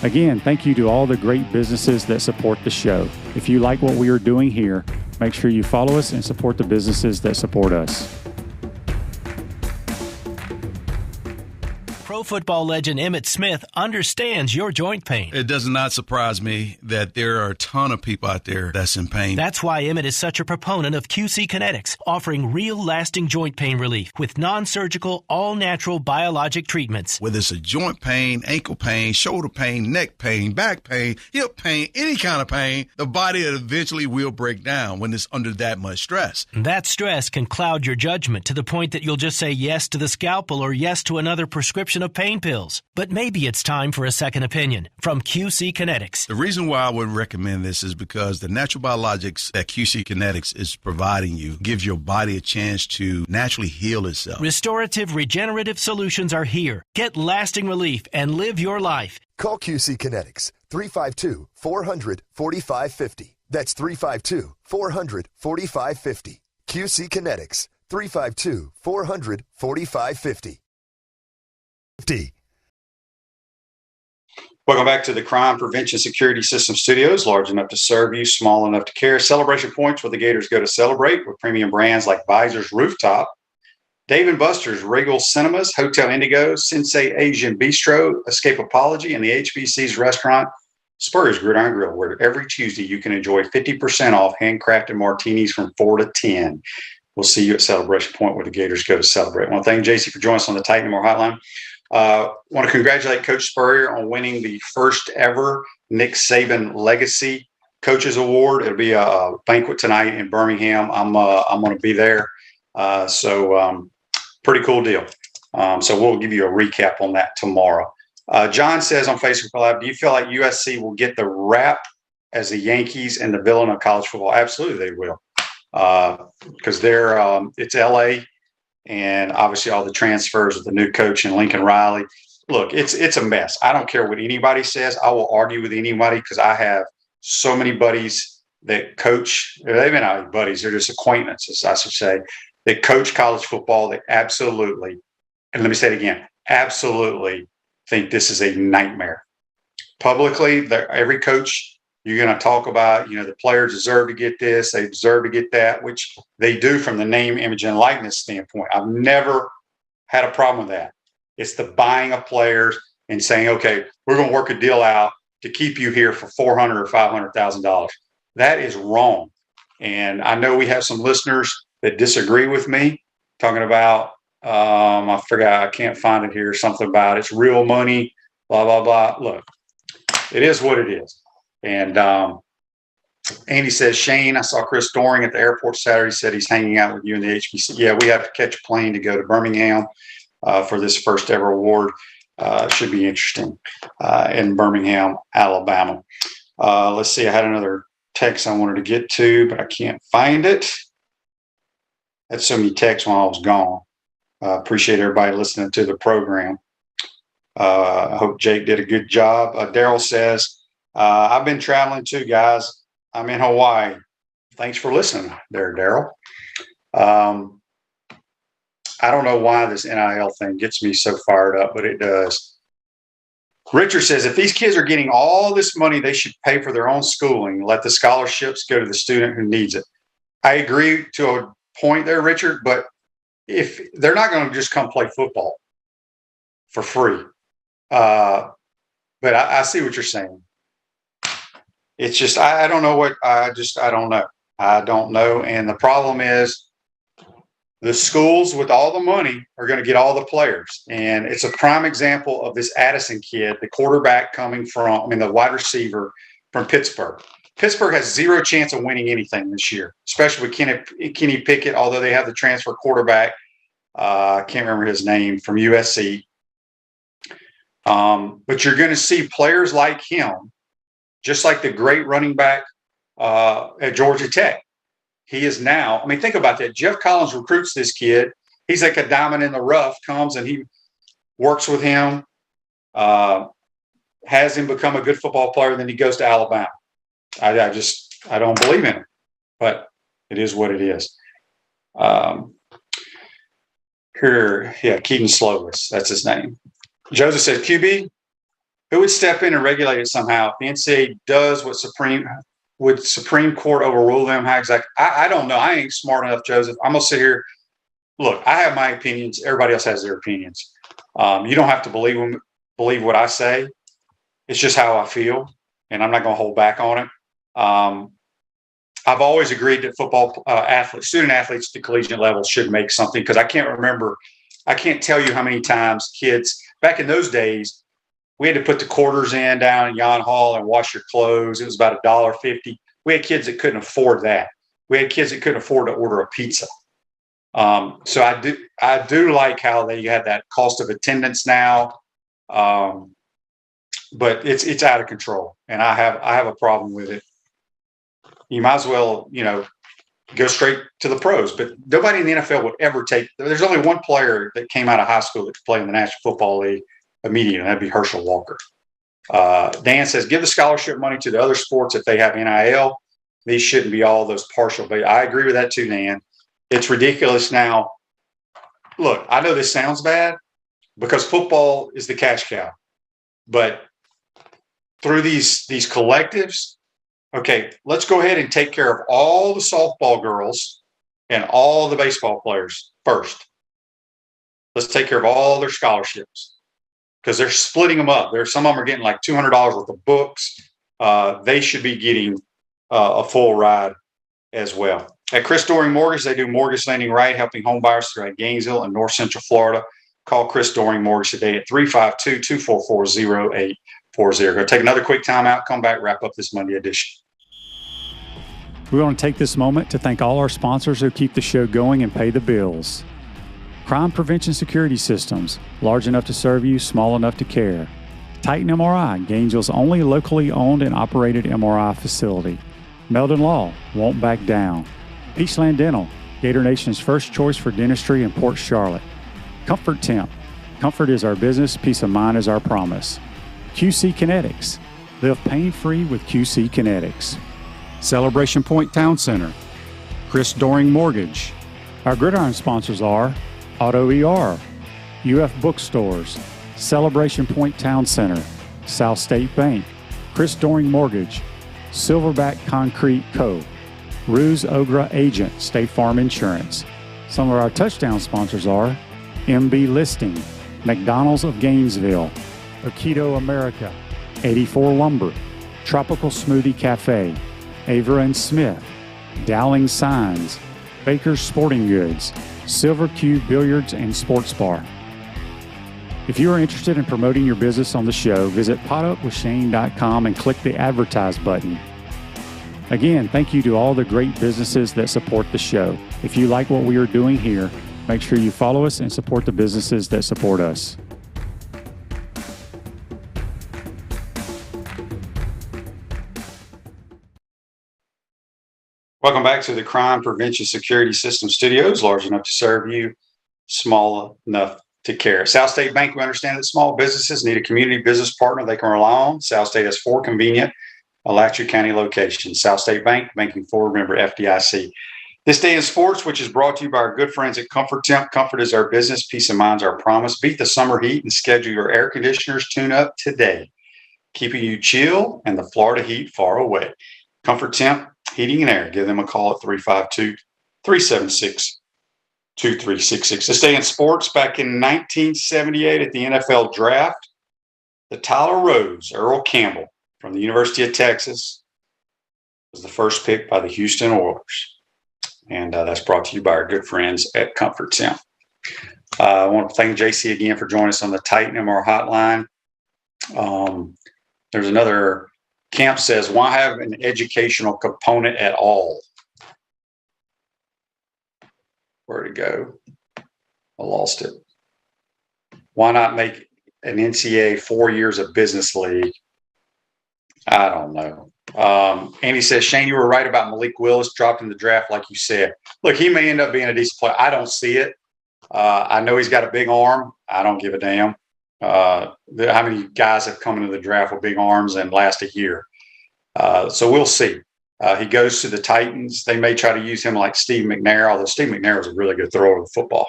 Speaker 4: Again, thank you to all the great businesses that support the show. If you like what we are doing here, make sure you follow us and support the businesses that support us.
Speaker 6: Pro football legend Emmitt Smith understands your joint pain.
Speaker 7: It does not surprise me that there are a ton of people out there that's in pain.
Speaker 6: That's why Emmitt is such a proponent of QC Kinetics, offering real lasting joint pain relief with non-surgical, all-natural biologic treatments.
Speaker 7: Whether it's a joint pain, ankle pain, shoulder pain, neck pain, back pain, hip pain, any kind of pain, the body eventually will break down when it's under that much stress.
Speaker 6: That stress can cloud your judgment to the point that you'll just say yes to the scalpel or yes to another prescription of pain pills. But maybe it's time for a second opinion from QC Kinetics.
Speaker 7: The reason why I would recommend this is because the natural biologics that QC Kinetics is providing you gives your body a chance to naturally heal itself.
Speaker 6: Restorative, regenerative solutions are here. Get lasting relief and live your life.
Speaker 8: Call QC Kinetics, 352-400-4550. That's 352-400-4550. QC Kinetics, 352-400-4550.
Speaker 2: Welcome back to the Crime Prevention Security System Studios, large enough to serve you, small enough to care. Celebration Points, where the Gators go to celebrate, with premium brands like Visor's Rooftop, Dave & Buster's Regal Cinemas, Hotel Indigo, Sensei Asian Bistro, Escape Apology, and the HBC's restaurant, Spurrier's Gridiron Grill, where every Tuesday you can enjoy 50% off handcrafted martinis from 4 to 10. We'll see you at Celebration Point, where the Gators go to celebrate. I want to thank JC for joining us on the Titan More Hotline. Want to congratulate Coach Spurrier on winning the first ever Nick Saban Legacy Coaches Award. It'll be a banquet tonight in Birmingham. I'm going to be there. So pretty cool deal. So we'll give you a recap on that tomorrow. John says on Facebook Live, do you feel like USC will get the rap as the Yankees and the villain of college football? Absolutely, they will. Because it's LA. And obviously all the transfers with the new coach and Lincoln Riley. Look, it's a mess. I don't care what anybody says. I will argue with anybody because I have so many buddies that coach. They've been our buddies. They're just acquaintances, I should say, that coach college football. That absolutely, and let me say it again, absolutely think this is a nightmare. Publicly, every coach You're going to talk about, the players deserve to get this, they deserve to get that, which they do from the name, image, and likeness standpoint. I've never had a problem with that. It's the buying of players and saying, okay, we're going to work a deal out to keep you here for $400,000 or $500,000. That is wrong. And I know we have some listeners that disagree with me, talking about, I forgot, I can't find it here, something about it's real money, blah, blah, blah. Look, it is what it is. And Andy says, Shane, I saw Chris Doering at the airport Saturday, said he's hanging out with you in the HBC. Yeah, we have to catch a plane to go to Birmingham for this first ever award. Should be interesting in Birmingham, Alabama. Let's see, I had another text I wanted to get to, but I can't find it. Had so many texts while I was gone. Appreciate everybody listening to the program. I hope Jake did a good job. Daryl says, I've been traveling too, guys. I'm in Hawaii. Thanks for listening there, Daryl. I don't know why this NIL thing gets me so fired up, but it does. Richard says, if these kids are getting all this money, they should pay for their own schooling. Let the scholarships go to the student who needs it. I agree to a point there, Richard, but if they're not going to just come play football for free. But I see what you're saying. It's just, I don't know what, I don't know. I don't know. And the problem is the schools with all the money are going to get all the players. And it's a prime example of this Addison kid, the quarterback the wide receiver from Pittsburgh. Pittsburgh has zero chance of winning anything this year, especially with Kenny Pickett, although they have the transfer quarterback. I can't remember his name, from USC. But you're going to see players like him, just like the great running back at Georgia Tech. He is now, think about that. Jeff Collins recruits this kid. He's like a diamond in the rough, comes and he works with him, has him become a good football player, then he goes to Alabama. I don't believe in it, but it is what it is. Keaton Slovis, that's his name. Joseph says, QB, who would step in and regulate it somehow? If the NCAA does would Supreme Court overrule them? How exactly? I don't know. I ain't smart enough, Joseph. I'm going to sit here. Look, I have my opinions. Everybody else has their opinions. You don't have to believe what I say. It's just how I feel, and I'm not going to hold back on it. I've always agreed that football student athletes at the collegiate level should make something, because I can't tell you how many times kids, back in those days, we had to put the quarters in down in Yon Hall and wash your clothes. It was about $1.50. We had kids that couldn't afford that. We had kids that couldn't afford to order a pizza. So I do like how they had that cost of attendance now, but it's out of control, and I have a problem with it. You might as well, go straight to the pros. But nobody in the NFL would ever take. There's only one player that came out of high school that could play in the National Football League immediately, and that'd be Herschel Walker. Dan says, give the scholarship money to the other sports if they have NIL. These shouldn't be all those partial. But I agree with that too, Dan. It's ridiculous now. Look, I know this sounds bad because football is the cash cow, but through these collectives, okay, let's go ahead and take care of all the softball girls and all the baseball players first. Let's take care of all their scholarships, because they're splitting them up. Some of them are getting like $200 worth of books. They should be getting a full ride as well. At Chris Doering Mortgage, they do mortgage lending right, helping home buyers throughout Gainesville and North Central Florida. Call Chris Doering Mortgage today at 352-244-0840. Go take another quick timeout, come back, wrap up this Monday edition.
Speaker 4: We want to take this moment to thank all our sponsors who keep the show going and pay the bills. Crime Prevention Security Systems, large enough to serve you, small enough to care. Titan MRI, Gainesville's only locally owned and operated MRI facility. Meldon Law, won't back down. Peachland Dental, Gator Nation's first choice for dentistry in Port Charlotte. Comfort Temp, comfort is our business, peace of mind is our promise. QC Kinetics, live pain-free with QC Kinetics. Celebration Point Town Center, Chris Doering Mortgage. Our Gridiron sponsors are Auto ER, UF Bookstores, Celebration Point Town Center, South State Bank, Chris Doering Mortgage, Silverback Concrete Co., Ruse Ogra Agent, State Farm Insurance. Some of our touchdown sponsors are MB Listing, McDonald's of Gainesville, Aikido America, 84 Lumber, Tropical Smoothie Cafe, Avra and Smith, Dowling Signs, Baker's Sporting Goods, Silver Cube Billiards and Sports Bar. If you are interested in promoting your business on the show, visit potupwithshane.com and click the advertise button. Again, thank you to all the great businesses that support the show. If you like what we are doing here, make sure you follow us and support the businesses that support us.
Speaker 2: Welcome back to the Crime Prevention Security System Studios, large enough to serve you, small enough to care. South State Bank, we understand that small businesses need a community business partner they can rely on. South State has 4 convenient Alachua County locations. South State Bank, banking forward, member FDIC. This day in sports, which is brought to you by our good friends at Comfort Temp. Comfort is our business. Peace of mind is our promise. Beat the summer heat and schedule your air conditioners tune-up today, keeping you chill and the Florida heat far away. Comfort Temp Heating and Air. Give them a call at 352-376-2366. This day in sports, back in 1978 at the NFL Draft, the Tyler Rose, Earl Campbell from the University of Texas, was the first pick by the Houston Oilers. And that's brought to you by our good friends at Comfort Temp. I want to thank JC again for joining us on the Titan MR hotline. There's another Camp says, why have an educational component at all? Where'd it go? I lost it. Why not make an NCAA 4 years of business league? I don't know. Andy says, Shane, you were right about Malik Willis dropped in the draft, like you said. Look, he may end up being a decent player. I don't see it. I know he's got a big arm. I don't give a damn. How many guys have come into the draft with big arms and last a year? So we'll see. He goes to the Titans. They may try to use him like Steve McNair, although Steve McNair was a really good thrower of the football,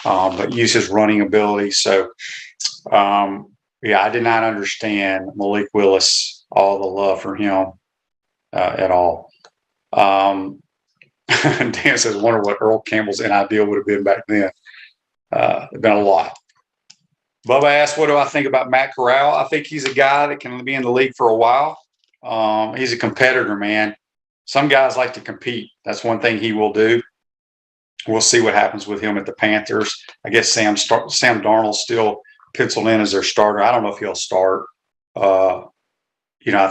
Speaker 2: but use his running ability. So, yeah, I did not understand Malik Willis, all the love for him at all. Dan says, wonder what Earl Campbell's NIL would have been back then. There's been a lot. Bubba asked, what do I think about Matt Corral? I think he's a guy that can be in the league for a while. He's a competitor, man. Some guys like to compete. That's one thing he will do. We'll see what happens with him at the Panthers. I guess Sam Darnold's still penciled in as their starter. I don't know if he'll start. I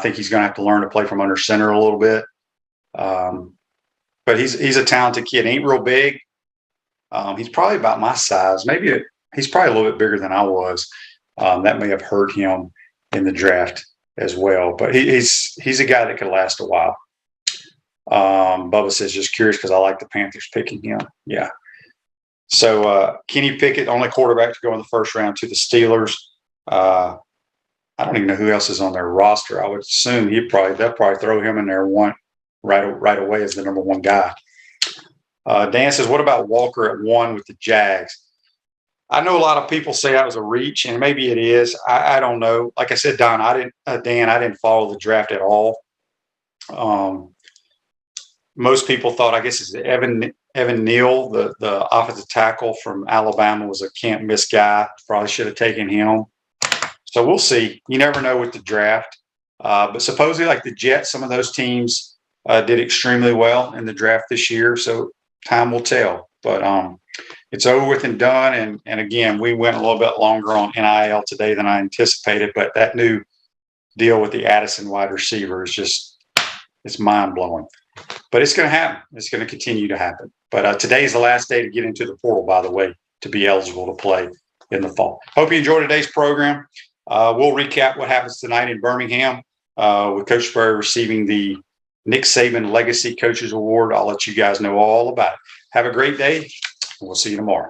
Speaker 2: think he's going to have to learn to play from under center a little bit. But he's a talented kid. Ain't real big. He's probably about my size. Maybe he's probably a little bit bigger than I was. That may have hurt him in the draft as well. But he's a guy that could last a while. Bubba says, just curious because I like the Panthers picking him. Yeah. So Kenny Pickett, only quarterback to go in the first round to the Steelers. I don't even know who else is on their roster. I would assume they'll probably throw him in there right away as the number one guy. Dan says, what about Walker at 1 with the Jags? I know a lot of people say that was a reach, and maybe it is. I don't know. Like I said, Dan, I didn't follow the draft at all. Most people thought, I guess, it's Evan Neal, the offensive tackle from Alabama, was a can't miss guy. Probably should have taken him. So we'll see. You never know with the draft. But supposedly, like the Jets, some of those teams did extremely well in the draft this year. So time will tell. But it's over with and done. And again, we went a little bit longer on NIL today than I anticipated. But that new deal with the Addison wide receiver is it's mind-blowing. But it's going to happen. It's going to continue to happen. But today is the last day to get into the portal, by the way, to be eligible to play in the fall. Hope you enjoyed today's program. We'll recap what happens tonight in Birmingham with Coach Spurrier receiving the Nick Saban Legacy Coaches Award. I'll let you guys know all about it. Have a great day, and we'll see you tomorrow.